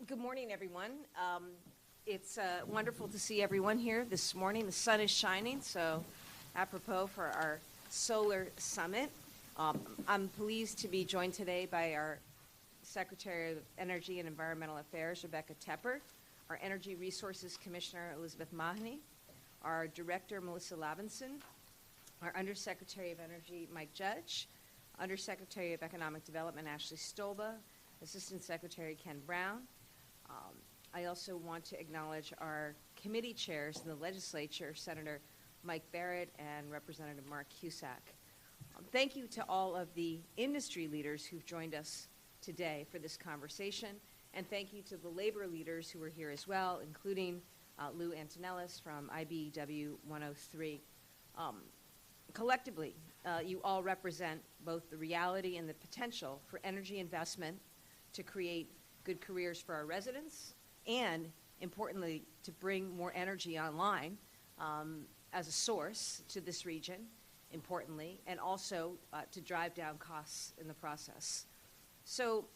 Good morning, everyone. It's wonderful to see everyone here this morning. The sun is shining, so apropos for our solar summit. I'm pleased to be joined today by our Secretary of Energy and Environmental Affairs, Rebecca Tepper, our Energy Resources Commissioner, Elizabeth Mahoney, our Director, Melissa Lavinson, our Undersecretary of Energy, Mike Judge, Undersecretary of Economic Development, Ashley Stolba, Assistant Secretary Ken Brown. I also want to acknowledge our committee chairs in the legislature, Senator Mike Barrett and Representative Mark Cusack. Thank you to all of the industry leaders who've joined us today for this conversation, and thank you to the labor leaders who are here as well, including Lou Antonellis from IBEW 103. Collectively, you all represent both the reality and the potential for energy investment to create good careers for our residents and, importantly, to bring more energy online as a source to this region, importantly, and also to drive down costs in the process. So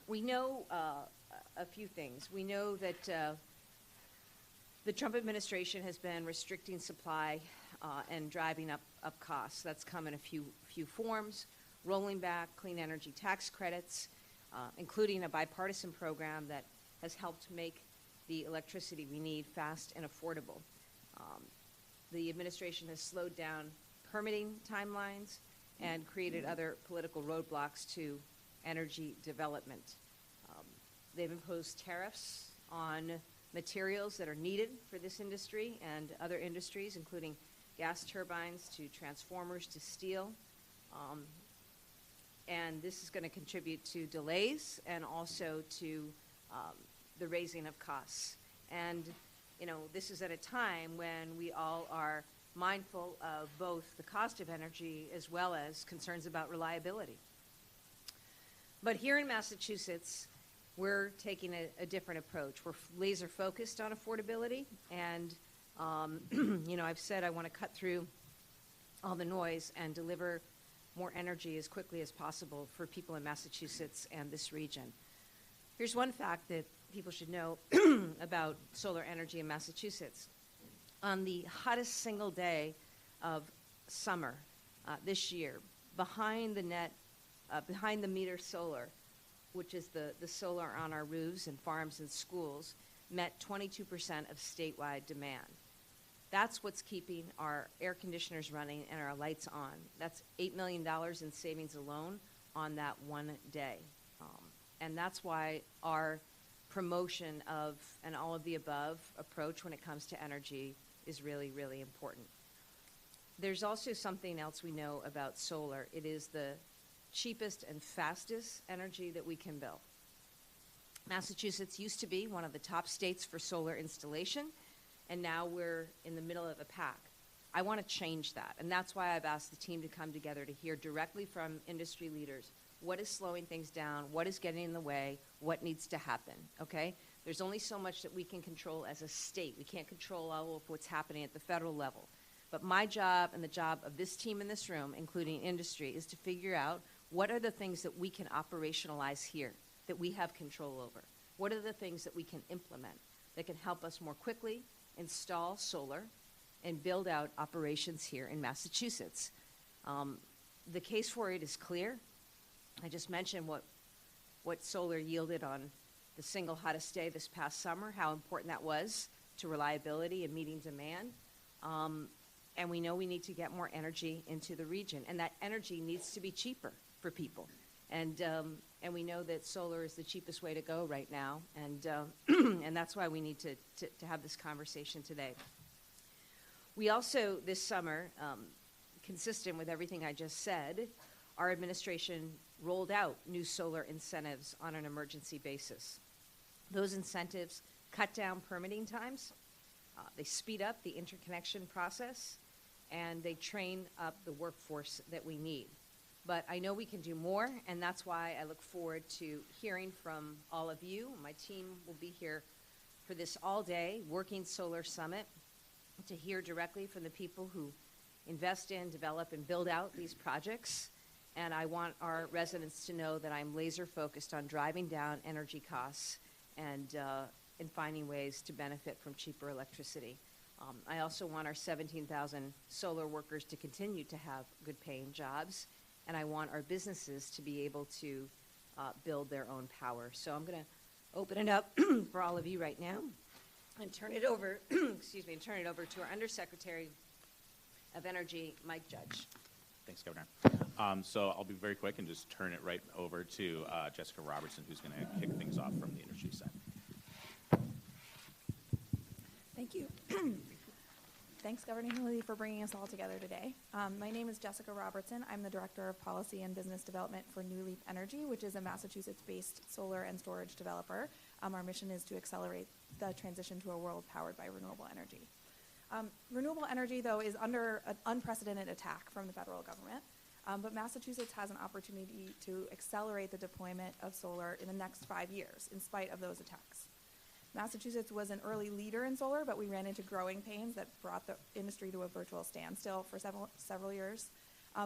we know a few things. We know that the Trump administration has been restricting supply and driving up costs. That's come in a few forms, rolling back clean energy tax credits, including a bipartisan program that has helped make the electricity we need fast and affordable. The administration has slowed down permitting timelines and created other political roadblocks to energy development. They've imposed tariffs on materials that are needed for this industry and other industries, including gas turbines to transformers to steel. And this is going to contribute to delays and also to the raising of costs. And, you know, this is at a time when we all are mindful of both the cost of energy as well as concerns about reliability. But here in Massachusetts, we're taking a different approach. We're laser focused on affordability. And, you know, I've said I want to cut through all the noise and deliver more energy as quickly as possible for people in Massachusetts and this region. Here's one fact that people should know about solar energy in Massachusetts. On the hottest single day of summer this year, behind the meter solar, which is the solar on our roofs and farms and schools, met 22% of statewide demand. That's what's keeping our air conditioners running and our lights on. That's $8 million in savings alone on that one day. And that's why our promotion of an all of the above approach when it comes to energy is really, really important. There's also something else we know about solar. It is the cheapest and fastest energy that we can build. Massachusetts used to be one of the top states for solar installation, and now we're in the middle of a pack. I want to change that, and that's why I've asked the team to come together to hear directly from industry leaders what is slowing things down, what is getting in the way, what needs to happen, okay? There's only so much that we can control as a state. We can't control all of what's happening at the federal level. But my job and the job of this team in this room, including industry, is to figure out what are the things that we can operationalize here, that we have control over. What are the things that we can implement that can help us more quickly install solar and build out operations here in Massachusetts? The case for it is clear. I just mentioned what solar yielded on the single hottest day this past summer, how important that was to reliability and meeting demand. And we know we need to get more energy into the region, and that energy needs to be cheaper for people. And we know that solar is the cheapest way to go right now, and and that's why we need to have this conversation today. We also, this summer, consistent with everything I just said, our administration rolled out new solar incentives on an emergency basis. Those incentives cut down permitting times, they speed up the interconnection process, and they train up the workforce that we need. But I know we can do more, and that's why I look forward to hearing from all of you. My team will be here for this all-day Working Solar Summit to hear directly from the people who invest in, develop, and build out these projects. And I want our residents to know that I'm laser focused on driving down energy costs and finding ways to benefit from cheaper electricity. I also want our 17,000 solar workers to continue to have good paying jobs, and I want our businesses to be able to build their own power. So I'm going to open it up for all of you right now and turn it over, turn it over to our Undersecretary of Energy, Mike Judge. Thanks, Governor. So I'll be very quick and just turn it right over to Jessica Robertson, who's going to kick things off from the industry side. Thank you. Thanks, Governor Healey, for bringing us all together today. My name is Jessica Robertson. I'm the Director of Policy and Business Development for New Leaf Energy, which is a Massachusetts-based solar and storage developer. Our mission is to accelerate the transition to a world powered by renewable energy. Renewable energy, though, is under an unprecedented attack from the federal government, but Massachusetts has an opportunity to accelerate the deployment of solar in the next 5 years, in spite of those attacks. Massachusetts was an early leader in solar, but we ran into growing pains that brought the industry to a virtual standstill for several years.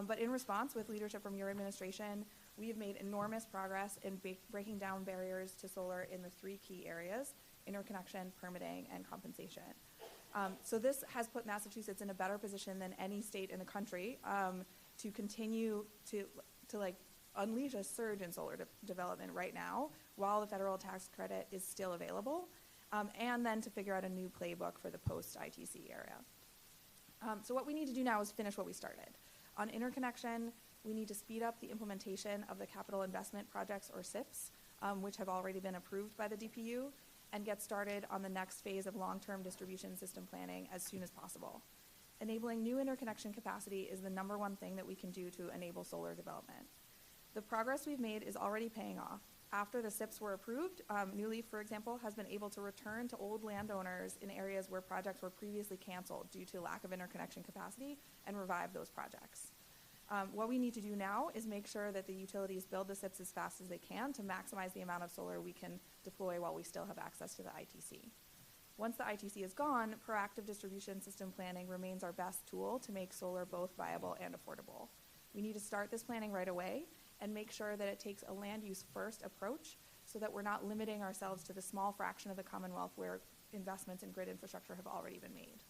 But in response, with leadership from your administration, we have made enormous progress in breaking down barriers to solar in the 3 key areas: interconnection, permitting, and compensation. So this has put Massachusetts in a better position than any state in the country to continue to unleash a surge in solar development right now while the federal tax credit is still available, and then to figure out a new playbook for the post-ITC area. So what we need to do now is finish what we started. On interconnection, we need to speed up the implementation of the capital investment projects, or CIPs, which have already been approved by the DPU, and get started on the next phase of long-term distribution system planning as soon as possible. Enabling new interconnection capacity is the #1 thing that we can do to enable solar development. The progress we've made is already paying off. After the CIPs were approved, New Leaf, for example, has been able to return to old landowners in areas where projects were previously canceled due to lack of interconnection capacity and revive those projects. What we need to do now is make sure that the utilities build the CIPs as fast as they can to maximize the amount of solar we can deploy while we still have access to the ITC. Once the ITC is gone, proactive distribution system planning remains our best tool to make solar both viable and affordable. We need to start this planning right away and make sure that it takes a land use first approach so that we're not limiting ourselves to the small fraction of the Commonwealth where investments in grid infrastructure have already been made.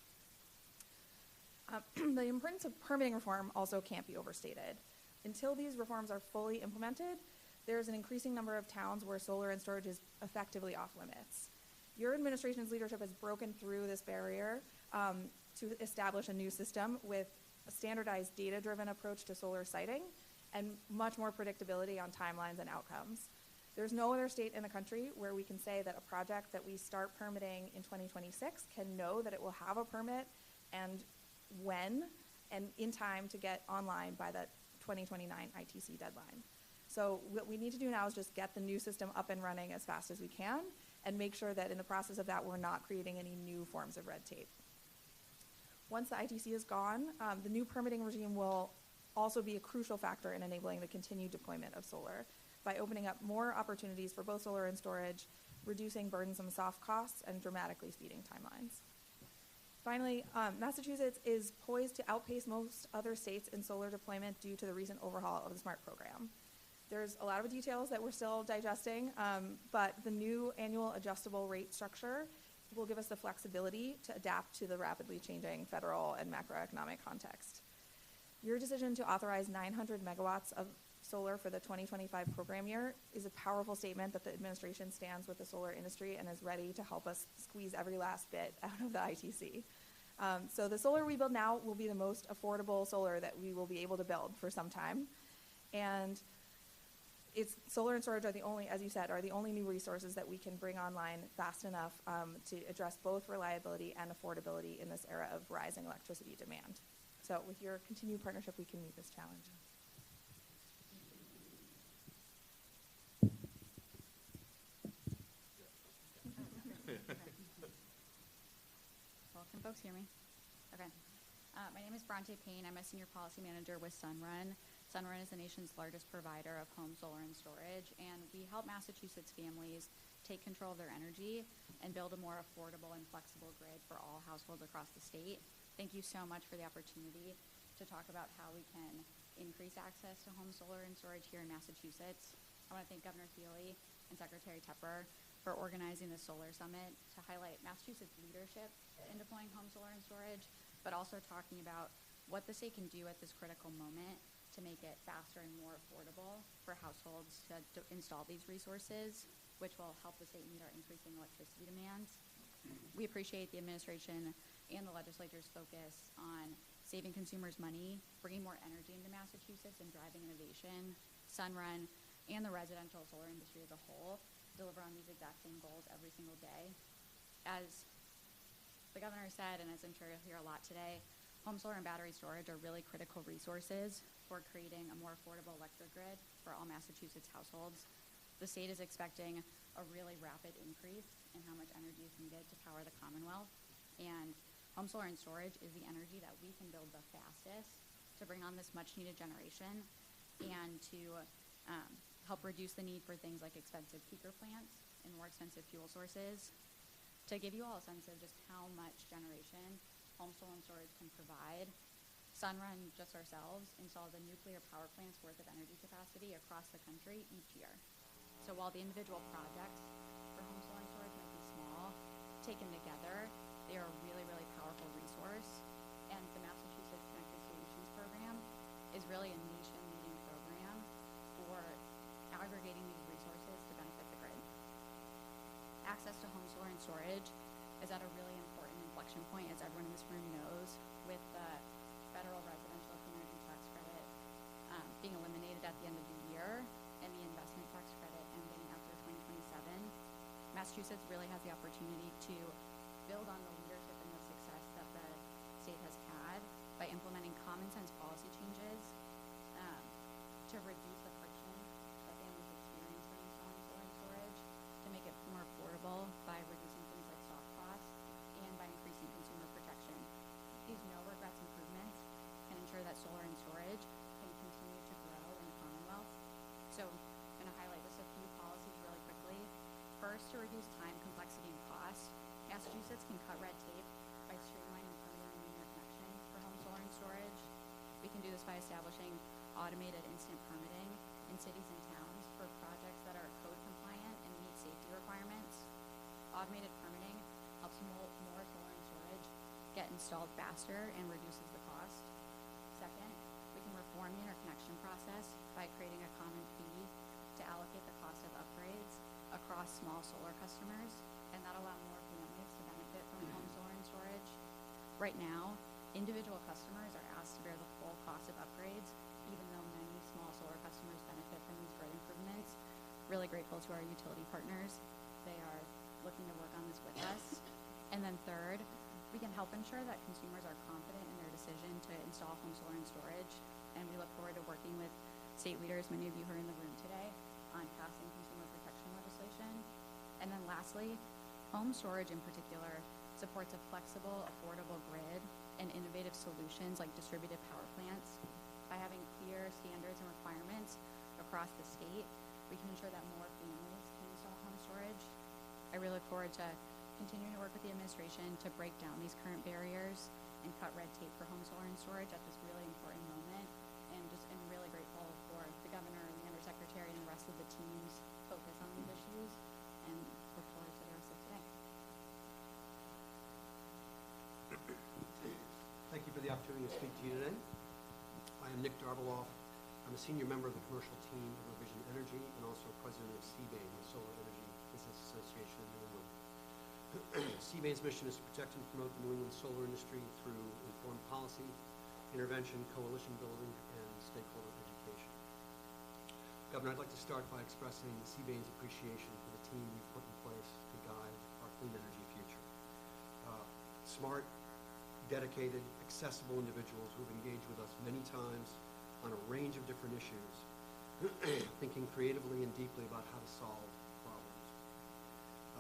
The importance of permitting reform also can't be overstated. Until these reforms are fully implemented, there's an increasing number of towns where solar and storage is effectively off limits. Your administration's leadership has broken through this barrier to establish a new system with a standardized data-driven approach to solar siting and much more predictability on timelines and outcomes. There's no other state in the country where we can say that a project that we start permitting in 2026 can know that it will have a permit and when and in time to get online by the 2029 ITC deadline. So what we need to do now is just get the new system up and running as fast as we can and make sure that in the process of that we're not creating any new forms of red tape. Once the ITC is gone, the new permitting regime will also be a crucial factor in enabling the continued deployment of solar by opening up more opportunities for both solar and storage, reducing burdensome soft costs, and dramatically speeding timelines. Finally, Massachusetts is poised to outpace most other states in solar deployment due to the recent overhaul of the SMART program. There's a lot of details that we're still digesting, but the new annual adjustable rate structure will give us the flexibility to adapt to the rapidly changing federal and macroeconomic context. Your decision to authorize 900 megawatts of solar for the 2025 program year is a powerful statement that the administration stands with the solar industry and is ready to help us squeeze every last bit out of the ITC. So the solar we build now will be the most affordable solar that we will be able to build for some time. And solar and storage are the only, as you said, are the only new resources that we can bring online fast enough to address both reliability and affordability in this era of rising electricity demand. So with your continued partnership, we can meet this challenge. Well, can folks hear me? Okay. My name is Bronte Payne. I'm a senior policy manager with Sunrun. Sunrun is the nation's largest provider of home solar and storage, and we help Massachusetts families take control of their energy and build a more affordable and flexible grid for all households across the state. Thank you so much for the opportunity to talk about how we can increase access to home solar and storage here in Massachusetts. I want to thank Governor Healey and Secretary Tepper for organizing the Solar Summit to highlight Massachusetts' leadership in deploying home solar and storage, but also talking about what the state can do at this critical moment to make it faster and more affordable for households to install these resources, which will help the state meet our increasing electricity demands. We appreciate the administration and the legislature's focus on saving consumers money, bringing more energy into Massachusetts, and driving innovation. Sunrun and the residential solar industry as a whole deliver on these exact same goals every single day. As the governor said, and as I'm sure you'll hear a lot today, home solar and battery storage are really critical resources for creating a more affordable electric grid for all Massachusetts households. The state is expecting a really rapid increase in how much energy is needed to power the Commonwealth, and home solar and storage is the energy that we can build the fastest to bring on this much needed generation and to help reduce the need for things like expensive peaker plants and more expensive fuel sources. To give you all a sense of just how much generation home solar and storage can provide, Sunrun, just ourselves, installs a nuclear power plant's worth of energy capacity across the country each year. So while the individual projects for home solar and storage might be small, taken together, they are a really, really powerful resource. And the Massachusetts Connected Solutions Program is really a nation-leading program for aggregating these resources to benefit the grid. Access to home solar and storage is at a really important inflection point, as everyone in this room knows, with the federal residential clean energy tax credit being eliminated at the end of the year and the investment tax credit ending after 2027. Massachusetts really has the opportunity to build on the leadership and the success that the state has had by implementing common sense policy changes to reduce the friction that families experience when installing solar and storage, to make it more affordable by reducing things like soft costs and by increasing consumer protection. These no-regrets improvements can ensure that solar and storage can continue to grow in the Commonwealth. So I'm going to highlight just a few policies really quickly. First, to reduce time, complexity, and cost, Massachusetts can cut red tape by streamlining permitting and interconnection for home solar and storage. We can do this by establishing automated instant permitting in cities and towns for projects that are code compliant and meet safety requirements. Automated permitting helps more solar and storage get installed faster and reduces the cost. Second, we can reform the interconnection process by creating a common fee to allocate the cost of upgrades across small solar customers, and that'll allow more families to benefit from home solar and storage. Right now, individual customers are asked to bear the full cost of upgrades, even though many small solar customers benefit from these grid improvements. Really grateful to our utility partners. They are looking to work on this with us. And then third, we can help ensure that consumers are confident in their decision to install home solar and storage, and we look forward to working with state leaders, many of you who are in the room today, on passing consumer protection legislation. And then lastly, home storage in particular supports a flexible, affordable grid and innovative solutions like distributed power plants. By having clear standards and requirements across the state, we can ensure that more families can install home storage. I really look forward to continuing to work with the administration to break down these current barriers and cut red tape for home solar and storage at this really important moment. And just am really grateful for the governor and the undersecretary and the rest of the team's focus on these issues, and look forward to the rest of today. Thank you for the opportunity to speak to you today. I am Nick Darbeloff. I'm a senior member of the commercial team of Revision Energy and also president of CBAIN, the Solar Energy Business Association of New England. CBAIN's mission is to protect and promote the New England solar industry through informed policy, intervention, coalition building, and stakeholder education. Governor, I'd like to start by expressing CBAIN's appreciation for the team you've put in place to guide our clean energy future. Smart, dedicated, accessible individuals who've engaged with us many times on a range of different issues, thinking creatively and deeply about how to solve problems.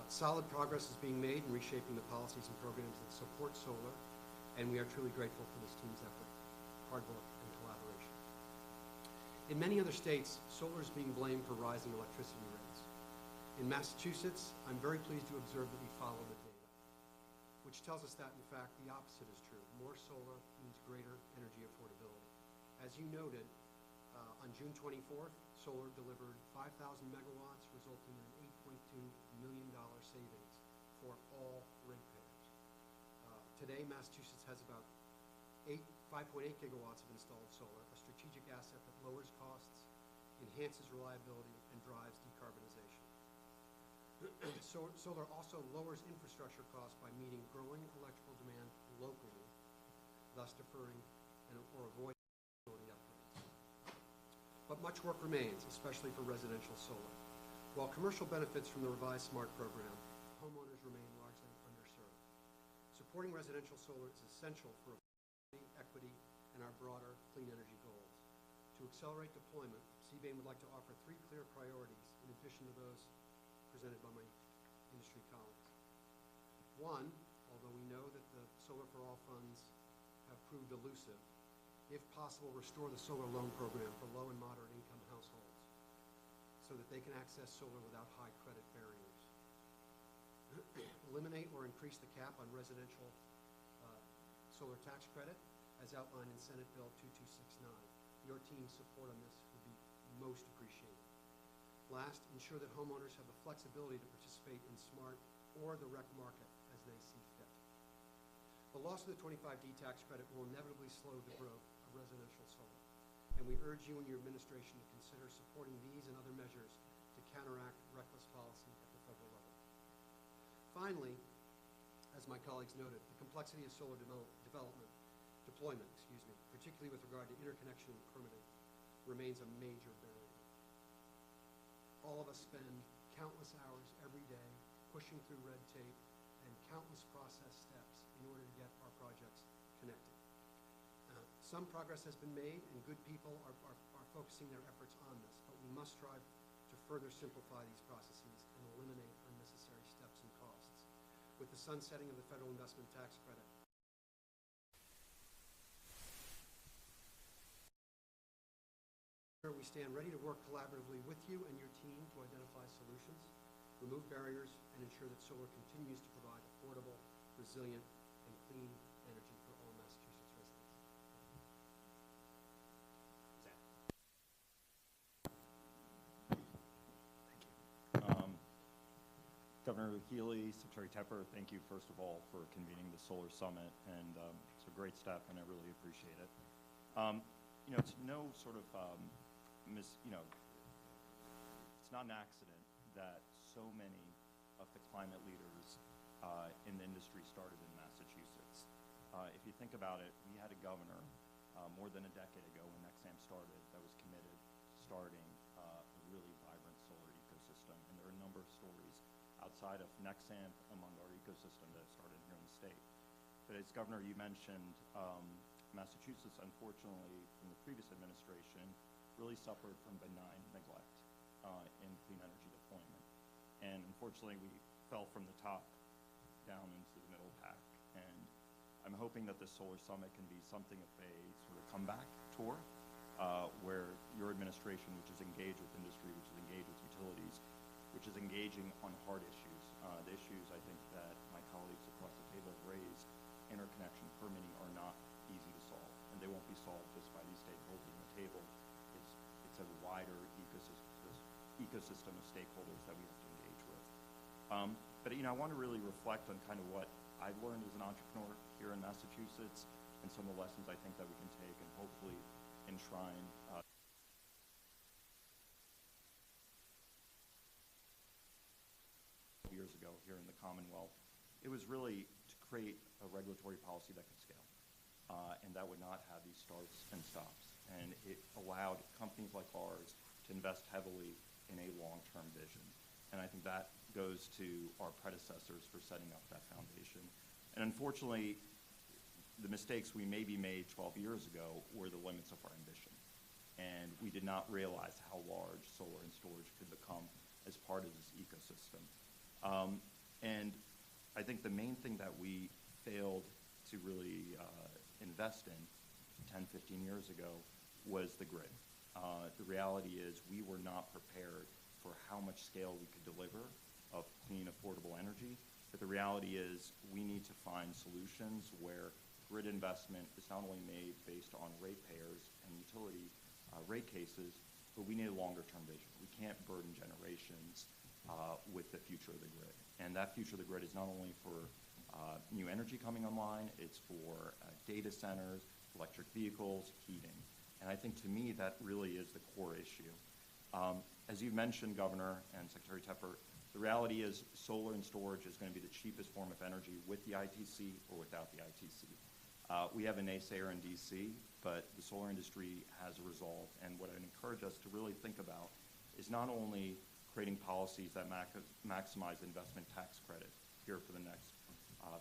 Solid progress is being made in reshaping the policies and programs that support solar, and we are truly grateful for this team's effort, hard work, and collaboration. In many other states, solar is being blamed for rising electricity rates. In Massachusetts, I'm very pleased to observe that we follow the data, which tells us that, in fact, the opposite is true. More solar means greater energy affordability. As you noted, On June 24th, solar delivered 5,000 megawatts, resulting in an $8.2 million savings for all ratepayers. Today, Massachusetts has about 5.8 gigawatts of installed solar, a strategic asset that lowers costs, enhances reliability, and drives decarbonization. Solar also lowers infrastructure costs by meeting growing electrical demand locally, thus deferring or avoiding utility upgrades. But much work remains, especially for residential solar. While commercial benefits from the revised SMART program, homeowners remain largely underserved. Supporting residential solar is essential for equity and our broader clean energy goals. To accelerate deployment, CBAIN would like to offer 3 clear priorities in addition to those presented by my industry colleagues. 1, although we know that the Solar for All funds have proved elusive, if possible, restore the solar loan program for low and moderate income households so that they can access solar without high credit barriers. Eliminate or increase the cap on residential solar tax credit as outlined in Senate Bill 2269. Your team's support on this would be most appreciated. Last, ensure that homeowners have the flexibility to participate in SMART or the REC market as they see fit. The loss of the 25D tax credit will inevitably slow the growth of residential solar, and we urge you and your administration to consider supporting these and other measures to counteract reckless policy at the federal level. Finally, as my colleagues noted, the complexity of solar deployment, particularly with regard to interconnection and permitting, remains a major barrier. All of us spend countless hours every day pushing through red tape and countless process steps in order to get our projects connected. Some progress has been made, and good people are focusing their efforts on this, but we must strive to further simplify these processes and eliminate unnecessary steps and costs. With the sunsetting of the federal investment tax credit, we stand ready to work collaboratively with you and your team to identify solutions, remove barriers, and ensure that solar continues to provide affordable, resilient, and clean energy for all Massachusetts residents. Governor Healey, Secretary Tepper, thank you first of all for convening the Solar Summit, and it's a great step, and I really appreciate it. It's no sort of it's not an accident that so many of the climate leaders in the industry started in Massachusetts. If you think about it, we had a governor more than a decade ago when Nexamp started that was committed to starting a really vibrant solar ecosystem, and there are a number of stories outside of Nexamp among our ecosystem that started here in the state. But as Governor, you mentioned, Massachusetts, unfortunately, from the previous administration, really suffered from benign neglect in clean energy deployment. And unfortunately, we fell from the top down into the middle pack. And I'm hoping that this Solar Summit can be something of a sort of comeback tour where your administration, which is engaged with industry, which is engaged with utilities, which is engaging on hard issues. The issues I think that my colleagues across the table have raised, interconnection, permitting, are not easy to solve, and they won't be solved just by these stakeholders at the table. It's a wider ecosystem of stakeholders that we have to engage with. But I want to really reflect on kind of what I've learned as an entrepreneur here in Massachusetts and some of the lessons I think that we can take and hopefully enshrine years ago here in the Commonwealth. It was really to create a regulatory policy that could scale, and that would not have these starts and stops. And it allowed companies like ours to invest heavily in a long-term vision. And I think that goes to our predecessors for setting up that foundation. And unfortunately, the mistakes we maybe made 12 years ago were the limits of our ambition. And we did not realize how large solar and storage could become as part of this ecosystem. And I think the main thing that we failed to really invest in 10, 15 years ago was the grid. The reality is we were not prepared for how much scale we could deliver of clean, affordable energy. But the reality is we need to find solutions where grid investment is not only made based on ratepayers and utility rate cases, but we need a longer-term vision. We can't burden generations with the future of the grid. And that future of the grid is not only for new energy coming online, it's for data centers, electric vehicles, heating. And I think to me that really is the core issue. As you mentioned, Governor and Secretary Tepper, the reality is solar and storage is going to be the cheapest form of energy with the ITC or without the ITC. We have a naysayer in DC, but the solar industry has a resolve. And what I'd encourage us to really think about is not only creating policies that maximize investment tax credit here for the next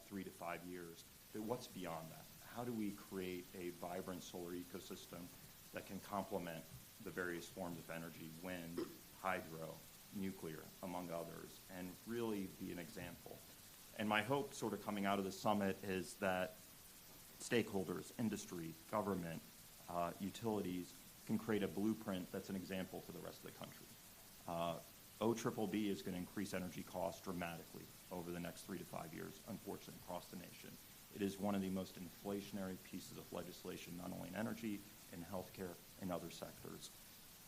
3 to 5 years, but what's beyond that? How do we create a vibrant solar ecosystem that can complement the various forms of energy, wind, hydro, nuclear, among others, and really be an example? And my hope sort of coming out of the summit is that stakeholders, industry, government, utilities can create a blueprint that's an example for the rest of the country. OBBB is going to increase energy costs dramatically over the next 3 to 5 years, unfortunately, across the nation. It is one of the most inflationary pieces of legislation, not only in energy, in healthcare, and other sectors.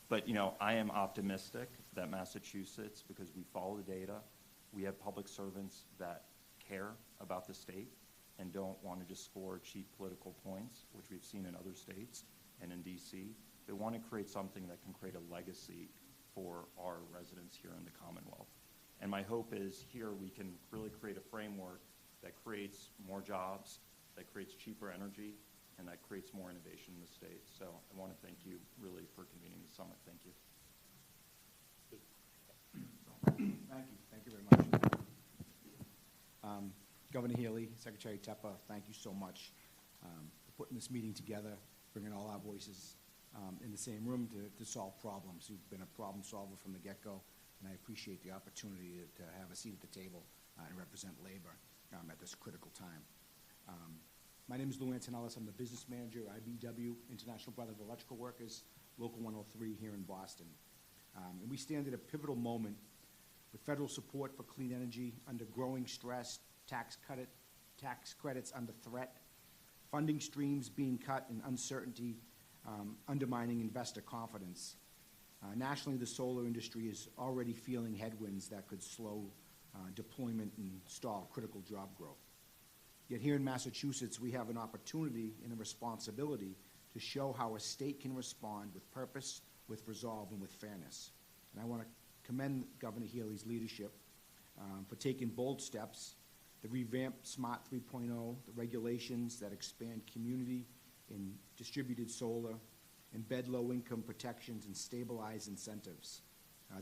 But, you know, I am optimistic that Massachusetts, because we follow the data, we have public servants that care about the state and don't want to just score cheap political points, which we've seen in other states and in DC. They want to create something that can create a legacy for our residents here in the Commonwealth. And my hope is here we can really create a framework that creates more jobs, that creates cheaper energy, and that creates more innovation in the state. So I want to thank you really for convening the summit. Thank you. Thank you. Thank you very much. Governor Healey, Secretary Tepper, thank you so much for putting this meeting together, bringing all our voices in the same room to solve problems. You've been a problem solver from the get-go, and I appreciate the opportunity to have a seat at the table and represent labor at this critical time. My name is Lou Antonellis. I'm the business manager at IBW, International Brotherhood of Electrical Workers, Local 103 here in Boston. And we stand at a pivotal moment with federal support for clean energy under growing stress, tax credits under threat, funding streams being cut, and uncertainty undermining investor confidence. Nationally, the solar industry is already feeling headwinds that could slow deployment and stall critical job growth. Yet here in Massachusetts, we have an opportunity and a responsibility to show how a state can respond with purpose, with resolve, and with fairness. And I want to commend Governor Healey's leadership for taking bold steps, the revamped SMART 3.0, the regulations that expand community in distributed solar, embed low-income protections, and stabilize incentives.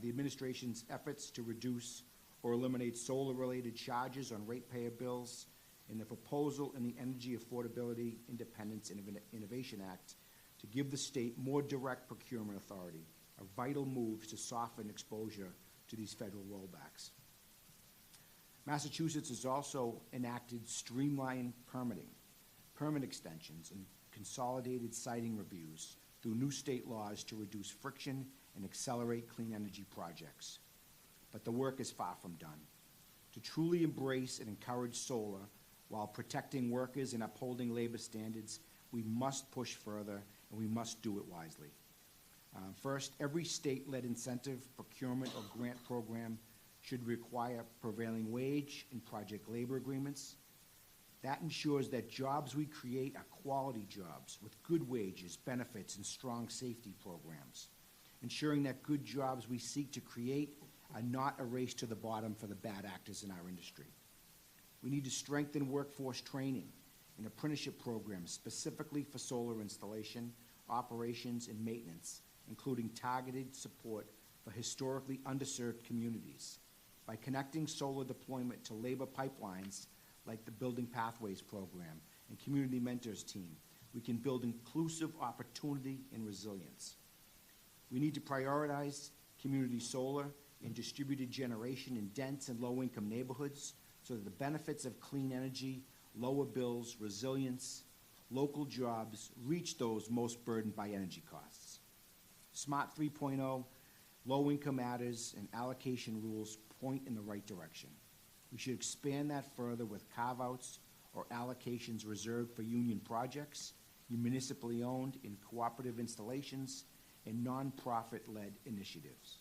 The administration's efforts to reduce or eliminate solar-related charges on ratepayer bills, and the proposal in the Energy Affordability, Independence, and Innovation Act to give the state more direct procurement authority are vital moves to soften exposure to these federal rollbacks. Massachusetts has also enacted streamlined permitting, permit extensions, and consolidated siting reviews through new state laws to reduce friction and accelerate clean energy projects. But the work is far from done. To truly embrace and encourage solar while protecting workers and upholding labor standards, we must push further, and we must do it wisely. First, every state-led incentive, procurement, or grant program should require prevailing wage and project labor agreements. That ensures that jobs we create are quality jobs with good wages, benefits, and strong safety programs, ensuring that good jobs we seek to create are not a race to the bottom for the bad actors in our industry. We need to strengthen workforce training and apprenticeship programs specifically for solar installation, operations, and maintenance, including targeted support for historically underserved communities. By connecting solar deployment to labor pipelines like the Building Pathways program and Community Mentors team, we can build inclusive opportunity and resilience. We need to prioritize community solar and distributed generation in dense and low-income neighborhoods so that the benefits of clean energy, lower bills, resilience, local jobs reach those most burdened by energy costs. SMART 3.0, low-income adders, and allocation rules point in the right direction. We should expand that further with carve-outs or allocations reserved for union projects, municipally owned and cooperative installations, and nonprofit-led initiatives.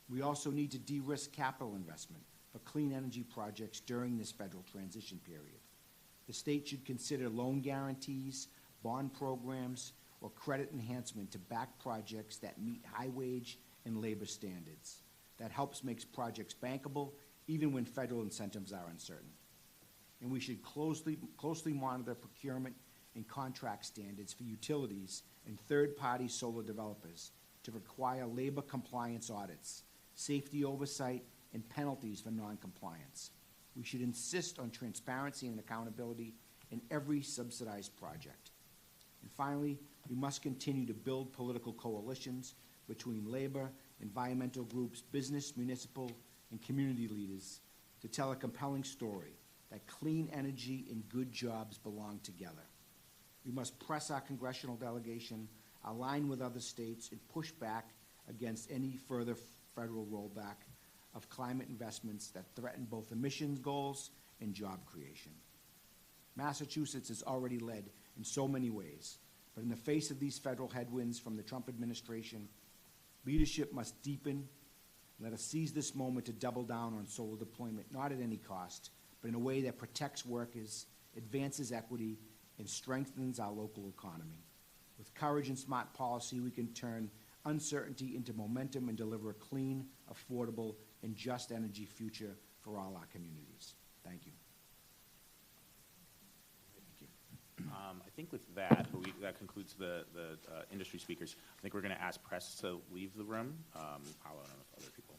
We also need to de-risk capital investment for clean energy projects during this federal transition period. The state should consider loan guarantees, bond programs, or credit enhancement to back projects that meet high wage and labor standards. That helps make projects bankable even when federal incentives are uncertain. And we should closely monitor procurement and contract standards for utilities and third-party solar developers to require labor compliance audits, safety oversight, and penalties for noncompliance. We should insist on transparency and accountability in every subsidized project. And finally, we must continue to build political coalitions between labor, environmental groups, business, municipal, and community leaders to tell a compelling story that clean energy and good jobs belong together. We must press our congressional delegation, align with other states, and push back against any further federal rollback of climate investments that threaten both emissions goals and job creation. Massachusetts has already led in so many ways, but in the face of these federal headwinds from the Trump administration, leadership must deepen. Let us seize this moment to double down on solar deployment, not at any cost, but in a way that protects workers, advances equity, and strengthens our local economy. With courage and smart policy, we can turn uncertainty into momentum and deliver a clean, affordable, and just energy future for all our communities. Thank you. I think with that, that concludes the industry speakers. I think we're going to ask press to leave the room. I'll allow other people.